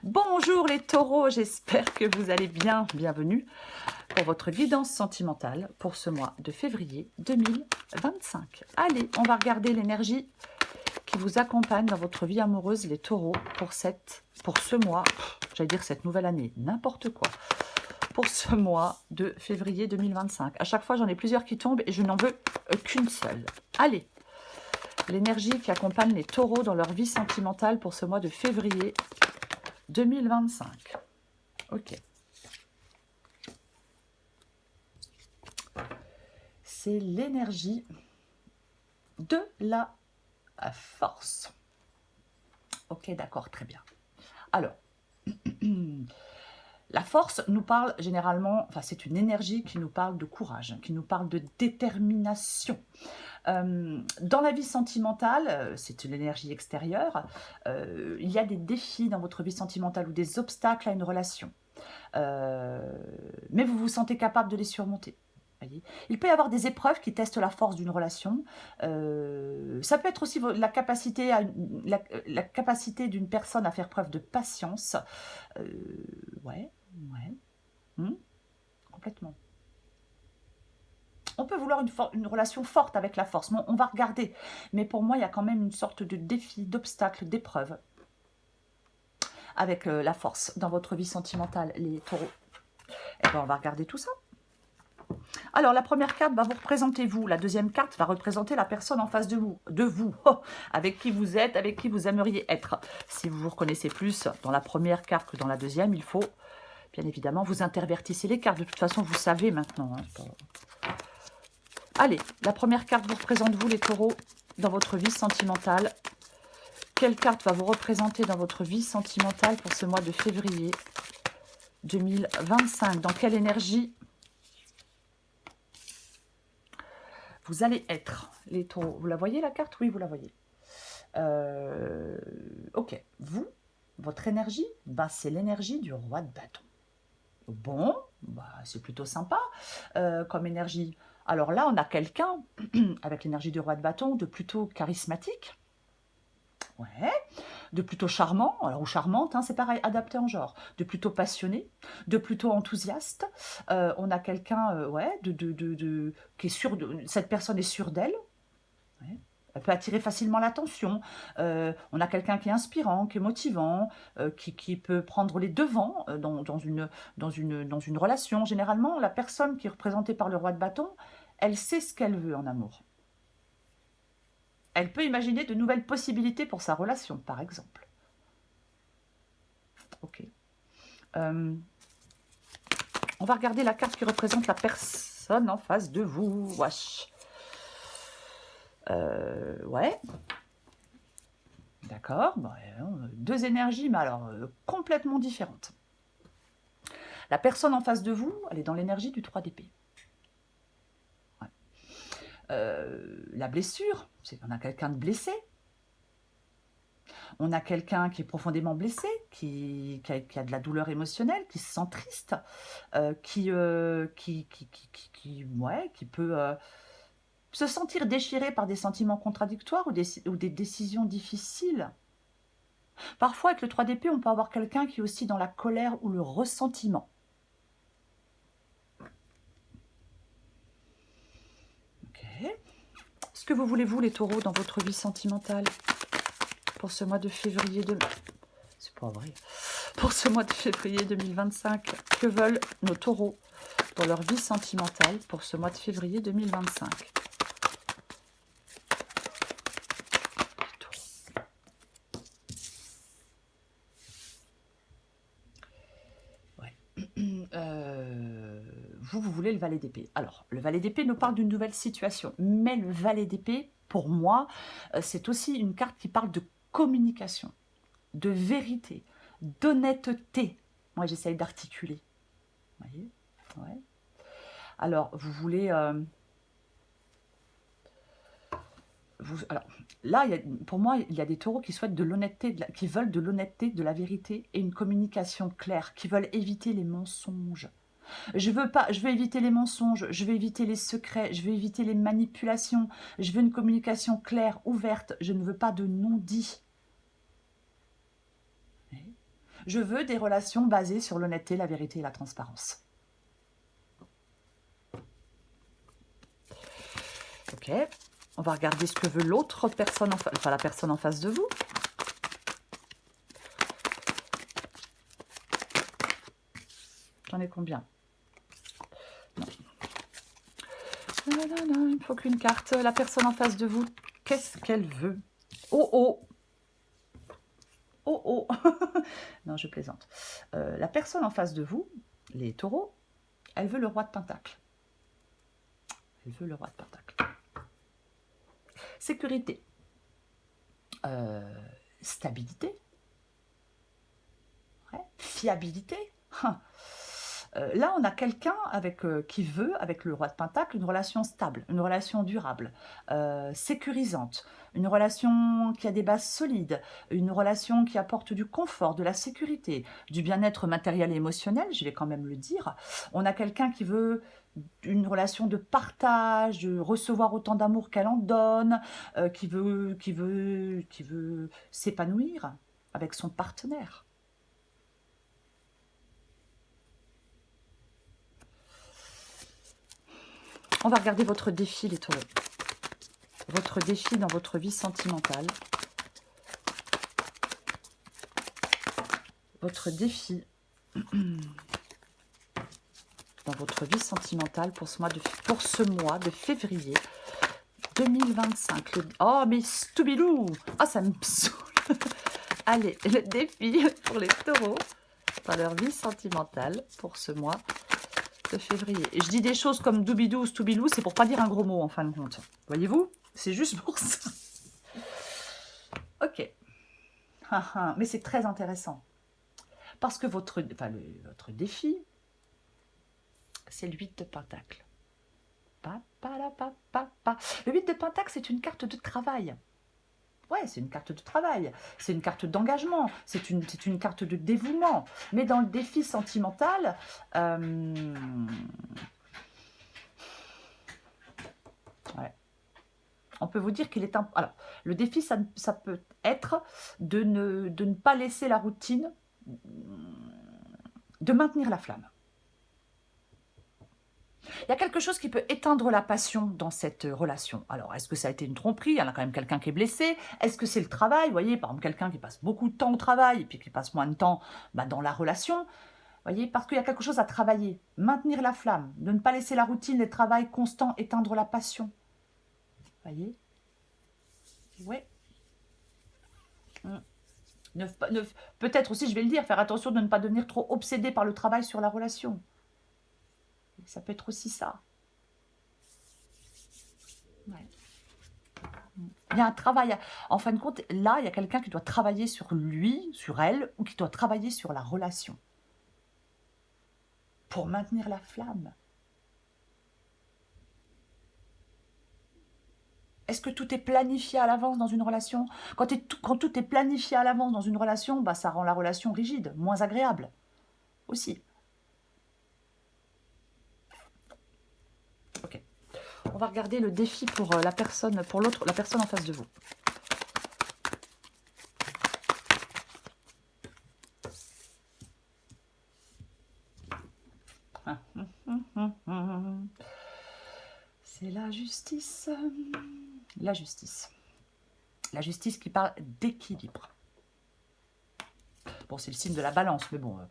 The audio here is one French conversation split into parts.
Bonjour les taureaux, j'espère que vous allez bien. Bienvenue pour votre guidance sentimentale pour ce mois de février 2025. Allez, on va regarder l'énergie qui vous accompagne dans votre vie amoureuse, les taureaux, pour ce mois, j'allais dire cette nouvelle année, n'importe quoi, pour ce mois de février 2025. À chaque fois, j'en ai plusieurs qui tombent et je n'en veux qu'une seule. Allez, l'énergie qui accompagne les taureaux dans leur vie sentimentale pour ce mois de février 2025. Ok. C'est l'énergie de la force. Ok, d'accord, très bien. Alors, la force nous parle généralement, enfin c'est une énergie qui nous parle de courage, qui nous parle de détermination. Dans la vie sentimentale, c'est une énergie extérieure, il y a des défis dans votre vie sentimentale ou des obstacles à une relation. Mais vous vous sentez capable de les surmonter. Voyez. Il peut y avoir des épreuves qui testent la force d'une relation. Ça peut être aussi la capacité, la capacité d'une personne à faire preuve de patience. Ouais. Complètement. On peut vouloir une relation forte avec la force. Bon, on va regarder. Mais pour moi, il y a quand même une sorte de défi, d'obstacle, d'épreuve avec la force dans votre vie sentimentale, les taureaux. Et bien, on va regarder tout ça. Alors, la première carte va vous représenter vous. La deuxième carte va représenter la personne en face de vous, avec qui vous êtes, avec qui vous aimeriez être. Si vous vous reconnaissez plus dans la première carte que dans la deuxième, il faut, bien évidemment, vous intervertissez les cartes. De toute façon, vous savez maintenant. Allez, la première carte vous représente vous, les taureaux, dans votre vie sentimentale. Quelle carte va vous représenter dans votre vie sentimentale pour ce mois de février 2025? Dans quelle énergie vous allez être, les taureaux? Vous la voyez, la carte? Oui, vous la voyez. Ok. Vous, votre énergie, bah, c'est l'énergie du roi de bâton. Bon, bah, c'est plutôt sympa comme énergie. Alors là, on a quelqu'un, avec l'énergie du roi de bâton, de plutôt charismatique. Ouais. De plutôt charmant, alors ou charmante, hein, c'est pareil, adapté en genre, de plutôt passionné, de plutôt enthousiaste. On a quelqu'un, ouais, qui est sûr de, cette personne est sûre d'elle. Ouais. Elle peut attirer facilement l'attention. On a quelqu'un qui est inspirant, qui est motivant, qui peut prendre les devants dans une relation. Généralement, la personne qui est représentée par le roi de bâton, elle sait ce qu'elle veut en amour. Elle peut imaginer de nouvelles possibilités pour sa relation, par exemple. Ok. On va regarder la carte qui représente la personne en face de vous. Wesh. Ouais. D'accord. Bon, deux énergies, mais alors complètement différentes. La personne en face de vous, elle est dans l'énergie du 3 d'épée. Ouais. La blessure, c'est qu'on a quelqu'un de blessé. On a quelqu'un qui est profondément blessé, qui a de la douleur émotionnelle, qui se sent triste, qui peut se sentir déchiré par des sentiments contradictoires ou des décisions difficiles. Parfois, avec le 3 d'épée, on peut avoir quelqu'un qui est aussi dans la colère ou le ressentiment. Ok. Ce que vous voulez, vous, les taureaux, dans votre vie sentimentale pour ce mois de février C'est pas vrai. Pour ce mois de février 2025, que veulent nos taureaux dans leur vie sentimentale pour ce mois de février 2025? Ouais. Vous voulez le valet d'épée. Alors, le valet d'épée nous parle d'une nouvelle situation. Mais le valet d'épée, pour moi, c'est aussi une carte qui parle de communication, de vérité, d'honnêteté. Moi, j'essaye d'articuler. Vous voyez? Ouais. Alors, vous voulez... alors, là, pour moi, il y a des taureaux qui souhaitent de l'honnêteté, qui veulent de l'honnêteté, de la vérité et une communication claire, qui veulent éviter les mensonges. Je veux éviter les mensonges, je veux éviter les secrets, je veux éviter les manipulations, je veux une communication claire, ouverte, je ne veux pas de non-dit. Je veux des relations basées sur l'honnêteté, la vérité et la transparence. Ok, on va regarder ce que veut l'autre personne, enfin la personne en face de vous. J'en ai combien? Il ne faut qu'une carte. La personne en face de vous, qu'est-ce qu'elle veut? Oh oh! Oh oh! Non, je plaisante. La personne en face de vous, les taureaux, elle veut le roi de Pentacle. Elle veut le roi de Pentacle. Sécurité. Stabilité. Ouais. Fiabilité. Là, on a quelqu'un qui veut, avec le roi de Pentacle, une relation stable, une relation durable, sécurisante, une relation qui a des bases solides, une relation qui apporte du confort, de la sécurité, du bien-être matériel et émotionnel, je vais quand même le dire. On a quelqu'un qui veut une relation de partage, de recevoir autant d'amour qu'elle en donne, qui veut s'épanouir avec son partenaire. On va regarder votre défi, les taureaux. Votre défi dans votre vie sentimentale. Votre défi dans votre vie sentimentale pour ce mois de février 2025. Oh, mais stoubilou! Ah, ça me saoule. Allez, le défi pour les taureaux dans leur vie sentimentale pour ce mois de février. Et je dis des choses comme doubidou ou stoubilou, c'est pour pas dire un gros mot en fin de compte. Voyez-vous? C'est juste pour ça. Ok. Mais c'est très intéressant. Parce que votre défi, c'est le 8 de Pentacle. Le 8 de Pentacle, c'est une carte de travail. Ouais, c'est une carte de travail, c'est une carte d'engagement, c'est une carte de dévouement. Mais dans le défi sentimental, ouais. On peut vous dire qu'il est... Alors, le défi, ça peut être de ne pas laisser la routine, de maintenir la flamme. Il y a quelque chose qui peut éteindre la passion dans cette relation. Alors, est-ce que ça a été une tromperie? Il y en a quand même quelqu'un qui est blessé. Est-ce que c'est le travail? Vous voyez, par exemple, quelqu'un qui passe beaucoup de temps au travail et puis qui passe moins de temps dans la relation. Vous voyez, parce qu'il y a quelque chose à travailler. Maintenir la flamme, de ne pas laisser la routine, le travail constant éteindre la passion. Vous voyez? Ouais. Peut-être aussi, je vais le dire, faire attention de ne pas devenir trop obsédé par le travail sur la relation. Ça peut être aussi ça. Ouais. Il y a un travail. En fin de compte, là, il y a quelqu'un qui doit travailler sur lui, sur elle, ou qui doit travailler sur la relation. Pour maintenir la flamme. Est-ce que tout est planifié à l'avance dans une relation? Quand tout est planifié à l'avance dans une relation, ça rend la relation rigide, moins agréable. Aussi. Ok. On va regarder le défi pour la personne en face de vous. C'est la justice. La justice. La justice qui parle d'équilibre. Bon, c'est le signe de la balance, mais bon, on va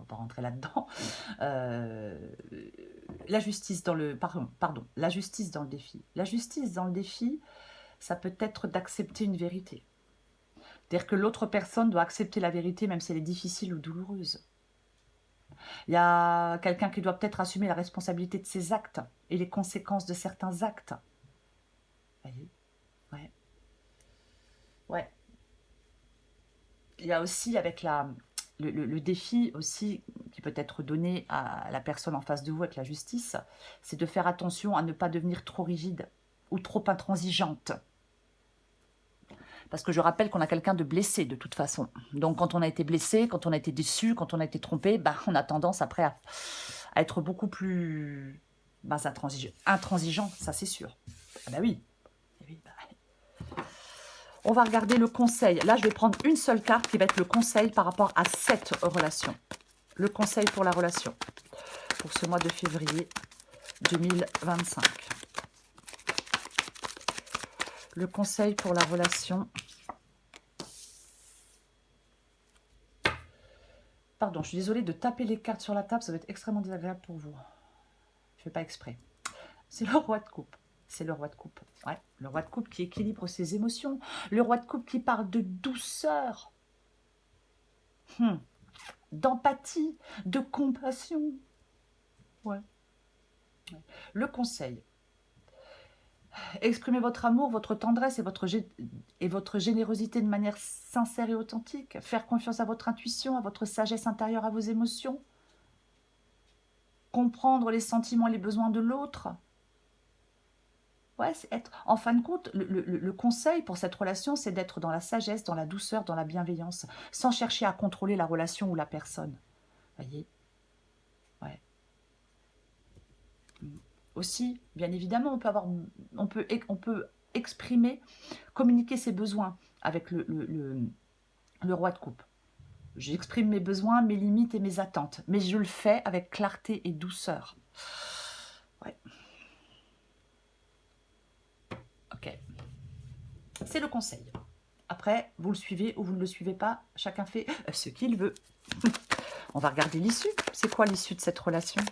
pas rentrer là-dedans. La justice dans le... Pardon, la justice dans le défi. La justice dans le défi, ça peut être d'accepter une vérité. C'est-à-dire que l'autre personne doit accepter la vérité, même si elle est difficile ou douloureuse. Il y a quelqu'un qui doit peut-être assumer la responsabilité de ses actes et les conséquences de certains actes. Vous voyez? Ouais. Ouais. Il y a aussi avec le défi aussi qui peut être donné à la personne en face de vous avec la justice, c'est de faire attention à ne pas devenir trop rigide ou trop intransigeante. Parce que je rappelle qu'on a quelqu'un de blessé de toute façon. Donc quand on a été blessé, quand on a été déçu, quand on a été trompé, on a tendance après à être beaucoup plus intransigeant, ça c'est sûr. Ah bah oui. On va regarder le conseil. Là, je vais prendre une seule carte qui va être le conseil par rapport à cette relation. Le conseil pour la relation. Pour ce mois de février 2025. Le conseil pour la relation. Pardon, je suis désolée de taper les cartes sur la table. Ça va être extrêmement désagréable pour vous. Je ne fais pas exprès. C'est le roi de coupe. C'est le roi de coupe. Ouais, le roi de coupe qui équilibre ses émotions. Le roi de coupe qui parle de douceur. D'empathie, de compassion. Ouais. Le conseil. Exprimez votre amour, votre tendresse et votre générosité de manière sincère et authentique. Faire confiance à votre intuition, à votre sagesse intérieure, à vos émotions. Comprendre les sentiments et les besoins de l'autre. Ouais, c'est être. En fin de compte, le conseil pour cette relation, c'est d'être dans la sagesse, dans la douceur, dans la bienveillance, sans chercher à contrôler la relation ou la personne. Voyez? Ouais. Aussi, bien évidemment, on peut exprimer, communiquer ses besoins avec le roi de coupe. J'exprime mes besoins, mes limites et mes attentes, mais je le fais avec clarté et douceur. Ouais. Ok. C'est le conseil. Après, vous le suivez ou vous ne le suivez pas, chacun fait ce qu'il veut. On va regarder l'issue. C'est quoi l'issue de cette relation?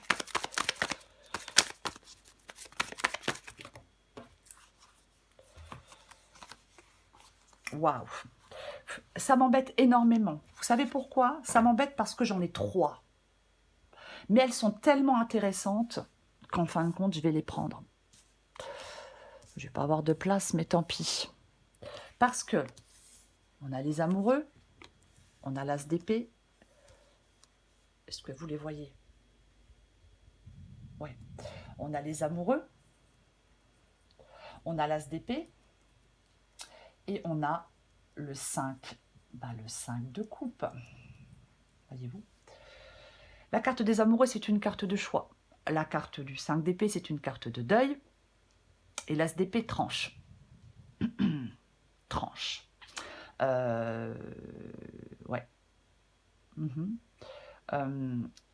Waouh! Ça m'embête énormément. Vous savez pourquoi? Ça m'embête parce que j'en ai 3. Mais elles sont tellement intéressantes qu'en fin de compte, je vais les prendre. Je ne vais pas avoir de place, mais tant pis. Parce que on a les amoureux, on a l'as d'épée. Est-ce que vous les voyez? Oui. On a les amoureux, on a l'as d'épée et on a le 5. Le 5 de coupe. Voyez-vous? La carte des amoureux, c'est une carte de choix. La carte du 5 d'épée, c'est une carte de deuil. Et l'as d'épée tranche. Tranche. Ouais.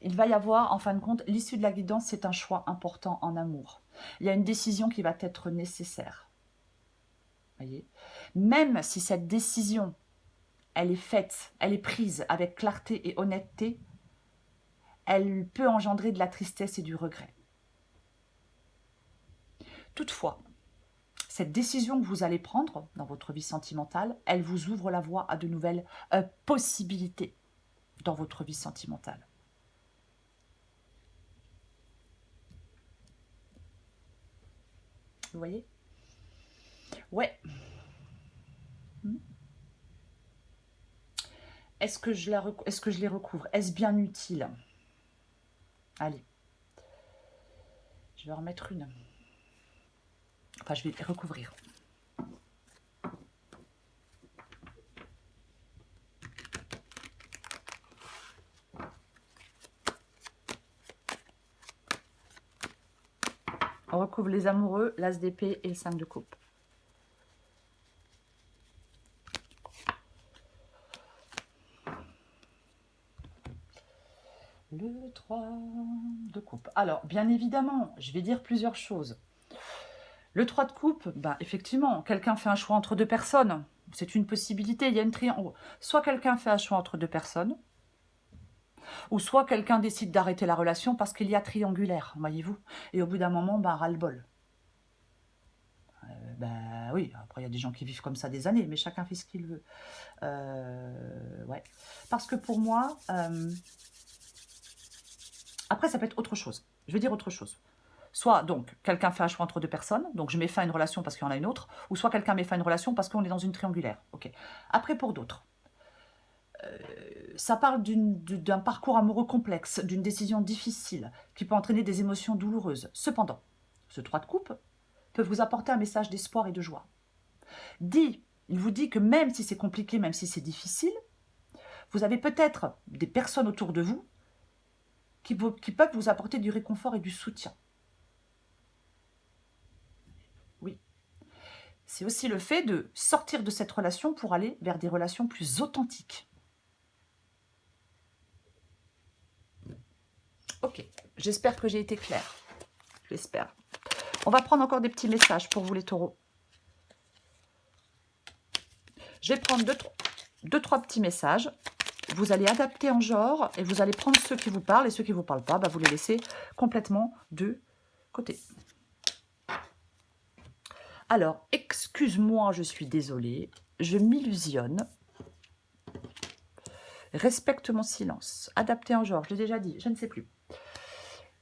Il va y avoir, en fin de compte, l'issue de la guidance, c'est un choix important en amour. Il y a une décision qui va être nécessaire. Voyez? Même si cette décision, elle est faite, elle est prise avec clarté et honnêteté, elle peut engendrer de la tristesse et du regret. Toutefois, cette décision que vous allez prendre dans votre vie sentimentale, elle vous ouvre la voie à de nouvelles possibilités dans votre vie sentimentale. Vous voyez? Ouais. Est-ce que je les recouvre? Est-ce bien utile? Allez. Je vais en remettre une. Enfin, je vais les recouvrir. On recouvre les amoureux, l'as d'épée et le 5 de coupe. Le 3 de coupe. Alors, bien évidemment, je vais dire plusieurs choses. Le 3 de coupe, effectivement, quelqu'un fait un choix entre deux personnes. C'est une possibilité, il y a une triangle. Soit quelqu'un fait un choix entre deux personnes, ou soit quelqu'un décide d'arrêter la relation parce qu'il y a triangulaire, voyez-vous. Et au bout d'un moment, ras-le-bol. Oui, après il y a des gens qui vivent comme ça des années, mais chacun fait ce qu'il veut. Ouais. Parce que pour moi, après ça peut être autre chose. Je veux dire autre chose. Soit donc quelqu'un fait un choix entre deux personnes, donc je mets fin à une relation parce qu'il y en a une autre, ou soit quelqu'un met fin à une relation parce qu'on est dans une triangulaire. Ok. Après pour d'autres, ça parle d'un parcours amoureux complexe, d'une décision difficile qui peut entraîner des émotions douloureuses. Cependant, ce 3 de coupe peut vous apporter un message d'espoir et de joie. Il vous dit que même si c'est compliqué, même si c'est difficile, vous avez peut-être des personnes autour de vous qui peuvent vous apporter du réconfort et du soutien. Oui. C'est aussi le fait de sortir de cette relation pour aller vers des relations plus authentiques. Ok, j'espère que j'ai été claire. J'espère. On va prendre encore des petits messages pour vous les taureaux. Je vais prendre deux, trois petits messages. Vous allez adapter en genre et vous allez prendre ceux qui vous parlent et ceux qui ne vous parlent pas, bah, vous les laissez complètement de côté. Alors, excuse-moi, je suis désolée, je m'illusionne. Respecte mon silence. Adapter en genre, je l'ai déjà dit, je ne sais plus.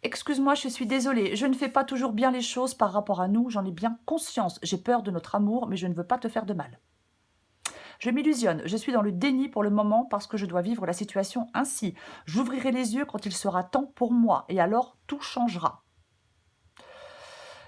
Excuse-moi, je suis désolée, je ne fais pas toujours bien les choses par rapport à nous, j'en ai bien conscience. J'ai peur de notre amour, mais je ne veux pas te faire de mal. Je m'illusionne, je suis dans le déni pour le moment parce que je dois vivre la situation ainsi. J'ouvrirai les yeux quand il sera temps pour moi et alors tout changera.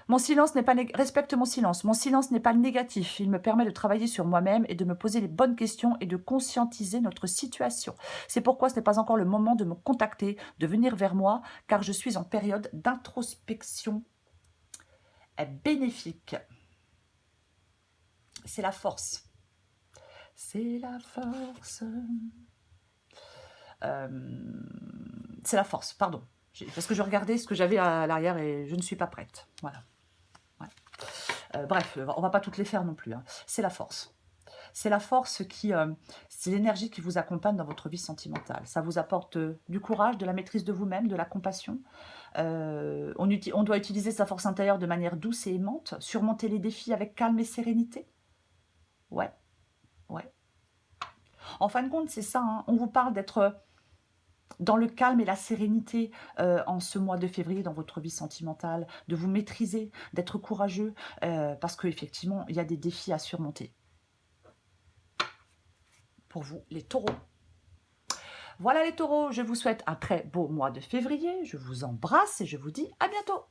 Mon silence n'est pas respecte mon silence. Mon silence n'est pas négatif. Il me permet de travailler sur moi-même et de me poser les bonnes questions et de conscientiser notre situation. C'est pourquoi ce n'est pas encore le moment de me contacter, de venir vers moi, car je suis en période d'introspection bénéfique. C'est la force. C'est la force. C'est la force, pardon. Parce que je regardais ce que j'avais à l'arrière et je ne suis pas prête. Voilà. Ouais. Bref, on ne va pas toutes les faire non plus. Hein. C'est la force. C'est la force qui... c'est l'énergie qui vous accompagne dans votre vie sentimentale. Ça vous apporte du courage, de la maîtrise de vous-même, de la compassion. On doit utiliser sa force intérieure de manière douce et aimante. Surmonter les défis avec calme et sérénité. Ouais. Ouais. En fin de compte, c'est ça. Hein. On vous parle d'être dans le calme et la sérénité en ce mois de février dans votre vie sentimentale, de vous maîtriser, d'être courageux, parce qu'effectivement, il y a des défis à surmonter. Pour vous, les taureaux. Voilà les taureaux, je vous souhaite un très beau mois de février, je vous embrasse et je vous dis à bientôt.